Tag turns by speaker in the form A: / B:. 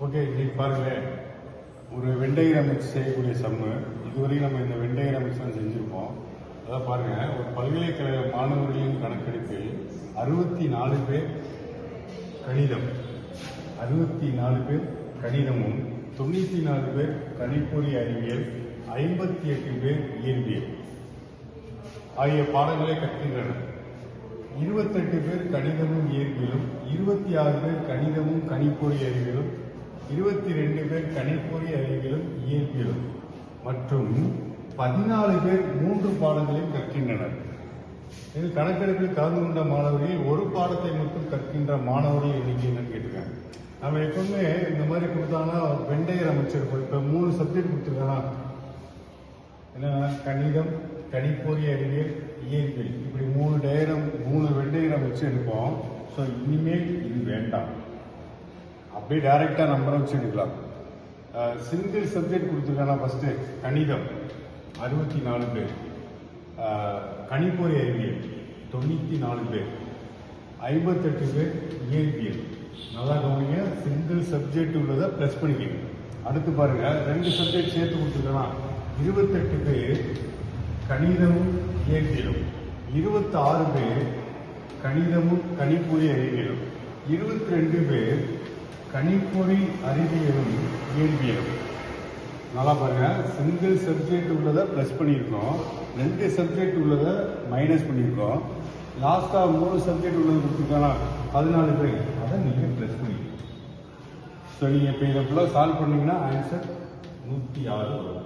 A: Okay, இன்னைக்கு பாருங்களேன், ஒரு வெண்டையர் மிக்ஸ் செய்யக்கூடிய சம்மு. இதுவரையும் நம்ம இந்த வெண்டையர் மிக்ஸ் தான் செஞ்சுருப்போம். அதான் பாருங்கள், ஒரு பல்கலைக்கழக மாணவர்களின் கணக்கெடுப்பில் 64 பேர் கணிதம், 64 பேர் கணிதமும், 94 பேர் கணிப்பொறி அறிவியல், 58 பேர் இயற்பியல் ஆகிய பாடங்களை கற்கின்றனர். 28 பேர் கணிதமும் இயற்பியலும், 26 பேர் கணிதமும் கணிப்பொறி அறிவியலும், 22 பேர் கணிப்பொறி அறிவியலும் இயற்பியலும் மற்றும் 14 பேர் 3 பாடங்களையும் கற்கின்றனர். இதில் கணக்கெடுப்பில் கலந்து கொண்ட மாணவர்கள் ஒரு பாடத்தை மட்டும் கற்கின்ற மாணவர்கள் எண்ணிக்கை என்னன்னு கேட்டிருக்காங்க. நம்ம எப்பவுமே இந்த மாதிரி கொடுத்தாங்கன்னா வெண்டையர் அமைச்சிருப்போம். இப்போ 3 சப்ஜெக்ட் கொடுத்துருக்காங்கன்னா என்னன்னா கணிதம், கணிப்பொறி அறிவியல், இயற்பியல், இப்படி 3 வெண்டையரை வச்சு எடுப்போம். ஸோ இனிமேல் இது வேண்டாம், அப்படியே டைரெக்டாக நம்பரை வச்சு எடுக்கலாம். சிங்கிள் சப்ஜெக்ட் கொடுத்துருக்காங்கன்னா ஃபஸ்ட்டு கணிதம் 64 பேர், கணிப்பொறி அறிவியல் 94 பேர், 58 பேர் இயற்பியல். நல்லா கவனிங்க, சிங்கிள் சப்ஜெக்ட் உள்ளதை ப்ளஸ் பண்ணிக்கணும். அடுத்து பாருங்க, 2 சப்ஜெக்ட் சேர்த்து கொடுத்துருக்காங்கன்னா 28 பேர் கணிதமும் இயற்பியலும், 26 பேர் கணிதமும் கணிப்பொறி அறிவியலும், 22 பேர் கணிப்பொறி அறிவியலும் இயற்பியலும். நல்லா பாருங்க, சிங்கிள் சப்ஜெக்ட் உள்ளதை ப்ளஸ் பண்ணியிருக்கோம், 2 சப்ஜெக்ட் உள்ளதை மைனஸ் பண்ணியிருக்கோம், லாஸ்ட்டாக 3 சப்ஜெக்ட் உள்ளது கொடுத்துருக்காங்கன்னா 14 பேர், அதை நீங்கள் ப்ளஸ் பண்ணிக்கணும். ஸோ நீங்கள் இப்போ இதை ஃபுல்லாக சால்வ் பண்ணிங்கன்னா ஆன்சர் 106 வரும்.